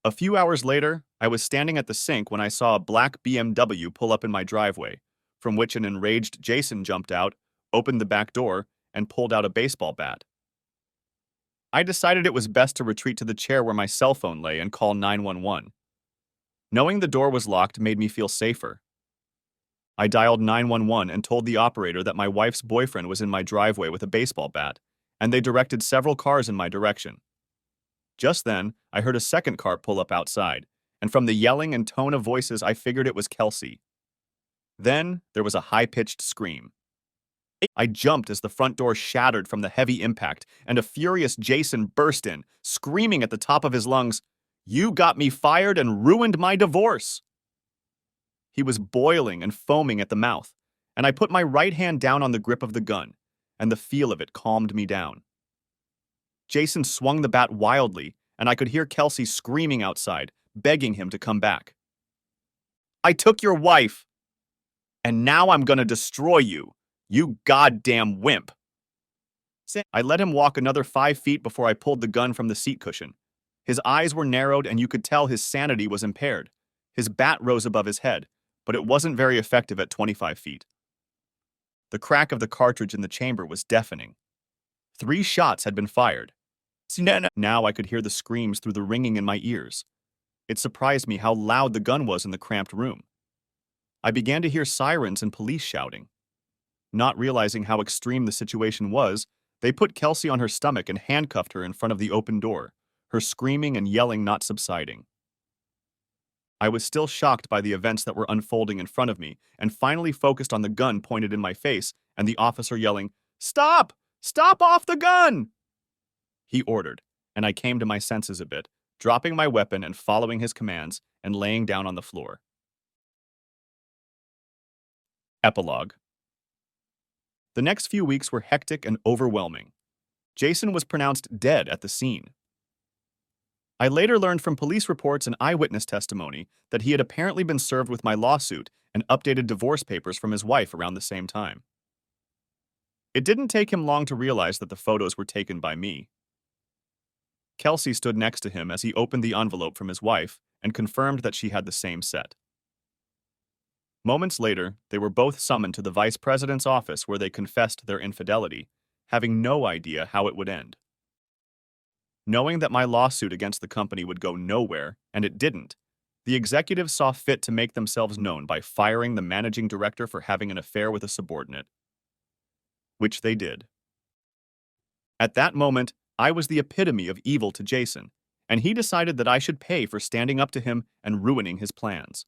A few hours later, I was standing at the sink when I saw a black BMW pull up in my driveway, from which an enraged Jason jumped out, opened the back door, and pulled out a baseball bat. I decided it was best to retreat to the chair where my cell phone lay and call 911. Knowing the door was locked made me feel safer. I dialed 911 and told the operator that my wife's boyfriend was in my driveway with a baseball bat, and they directed several cars in my direction. Just then, I heard a second car pull up outside, and from the yelling and tone of voices, I figured it was Kelsey. Then, there was a high-pitched scream. I jumped as the front door shattered from the heavy impact, and a furious Jason burst in, screaming at the top of his lungs, "You got me fired and ruined my divorce!" He was boiling and foaming at the mouth, and I put my right hand down on the grip of the gun, and the feel of it calmed me down. Jason swung the bat wildly, and I could hear Kelsey screaming outside, begging him to come back. "I took your wife, and now I'm gonna destroy you, you goddamn wimp." I let him walk another 5 feet before I pulled the gun from the seat cushion. His eyes were narrowed, and you could tell his sanity was impaired. His bat rose above his head, but it wasn't very effective at 25 feet. The crack of the cartridge in the chamber was deafening. 3 shots had been fired. Now I could hear the screams through the ringing in my ears. It surprised me how loud the gun was in the cramped room. I began to hear sirens and police shouting. Not realizing how extreme the situation was, they put Kelsey on her stomach and handcuffed her in front of the open door, her screaming and yelling not subsiding. I was still shocked by the events that were unfolding in front of me and finally focused on the gun pointed in my face and the officer yelling, "Stop! Stop off the gun!" He ordered, and I came to my senses a bit, dropping my weapon and following his commands and laying down on the floor. Epilogue. The next few weeks were hectic and overwhelming. Jason was pronounced dead at the scene. I later learned from police reports and eyewitness testimony that he had apparently been served with my lawsuit and updated divorce papers from his wife around the same time. It didn't take him long to realize that the photos were taken by me. Kelsey stood next to him as he opened the envelope from his wife and confirmed that she had the same set. Moments later, they were both summoned to the vice president's office where they confessed their infidelity, having no idea how it would end. Knowing that my lawsuit against the company would go nowhere, and it didn't, the executives saw fit to make themselves known by firing the managing director for having an affair with a subordinate, which they did. At that moment, I was the epitome of evil to Jason, and he decided that I should pay for standing up to him and ruining his plans.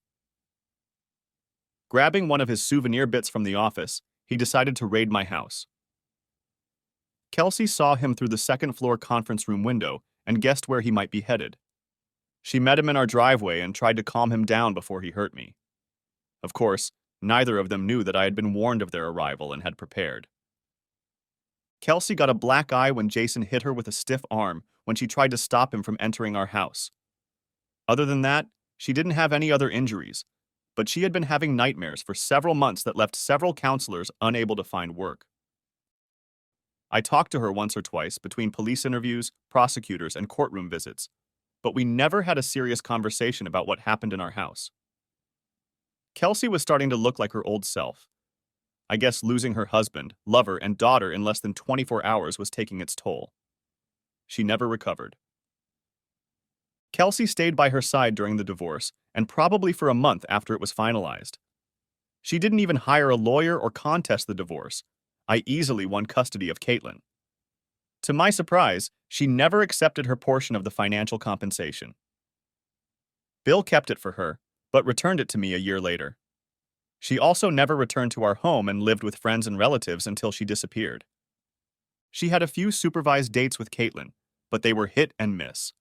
Grabbing one of his souvenir bits from the office, he decided to raid my house. Kelsey saw him through the second-floor conference room window and guessed where he might be headed. She met him in our driveway and tried to calm him down before he hurt me. Of course, neither of them knew that I had been warned of their arrival and had prepared. Kelsey got a black eye when Jason hit her with a stiff arm when she tried to stop him from entering our house. Other than that, she didn't have any other injuries, but she had been having nightmares for several months that left several counselors unable to find work. I talked to her once or twice between police interviews, prosecutors, and courtroom visits, but we never had a serious conversation about what happened in our house. Kelsey was starting to look like her old self. I guess losing her husband, lover, and daughter in less than 24 hours was taking its toll. She never recovered. Kelsey stayed by her side during the divorce, and probably for a month after it was finalized. She didn't even hire a lawyer or contest the divorce. I easily won custody of Caitlin. To my surprise, she never accepted her portion of the financial compensation. Bill kept it for her, but returned it to me a year later. She also never returned to our home and lived with friends and relatives until she disappeared. She had a few supervised dates with Caitlin, but they were hit and miss.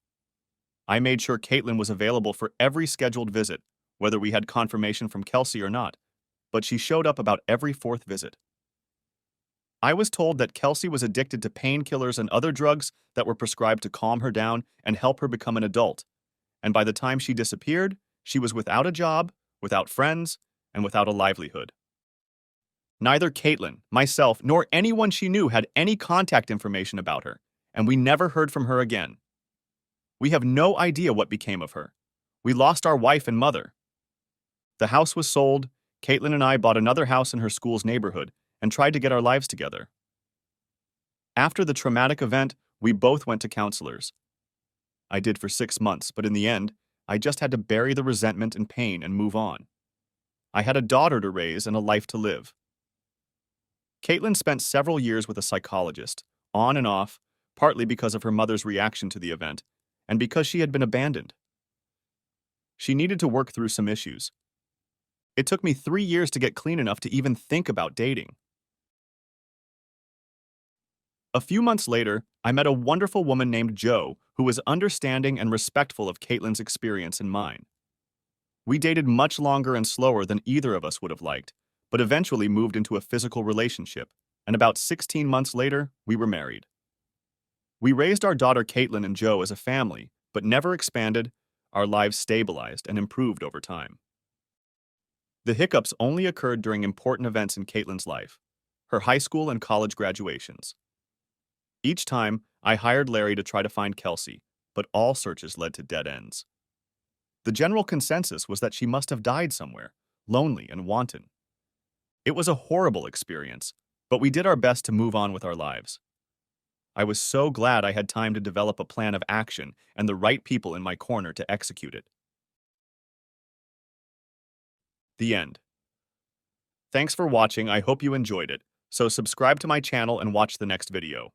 I made sure Caitlin was available for every scheduled visit, whether we had confirmation from Kelsey or not, but she showed up about every fourth visit. I was told that Kelsey was addicted to painkillers and other drugs that were prescribed to calm her down and help her become an adult, and by the time she disappeared, she was without a job, without friends, and without a livelihood. Neither Caitlin, myself, nor anyone she knew had any contact information about her, and we never heard from her again. We have no idea what became of her. We lost our wife and mother. The house was sold. Caitlin and I bought another house in her school's neighborhood and tried to get our lives together. After the traumatic event, we both went to counselors. I did for 6 months, but in the end, I just had to bury the resentment and pain and move on. I had a daughter to raise and a life to live. Caitlin spent several years with a psychologist, on and off, partly because of her mother's reaction to the event, and because she had been abandoned. She needed to work through some issues. It took me 3 years to get clean enough to even think about dating. A few months later, I met a wonderful woman named Jo who was understanding and respectful of Caitlin's experience and mine. We dated much longer and slower than either of us would have liked, but eventually moved into a physical relationship, and about 16 months later, we were married. We raised our daughter Caitlin and Jo as a family, but never expanded. Our lives stabilized and improved over time. The hiccups only occurred during important events in Caitlin's life, her high school and college graduations. Each time, I hired Larry to try to find Kelsey, but all searches led to dead ends. The general consensus was that she must have died somewhere, lonely and wanton. It was a horrible experience, but we did our best to move on with our lives. I was so glad I had time to develop a plan of action and the right people in my corner to execute it. The end. Thanks for watching. I hope you enjoyed it. So subscribe to my channel and watch the next video.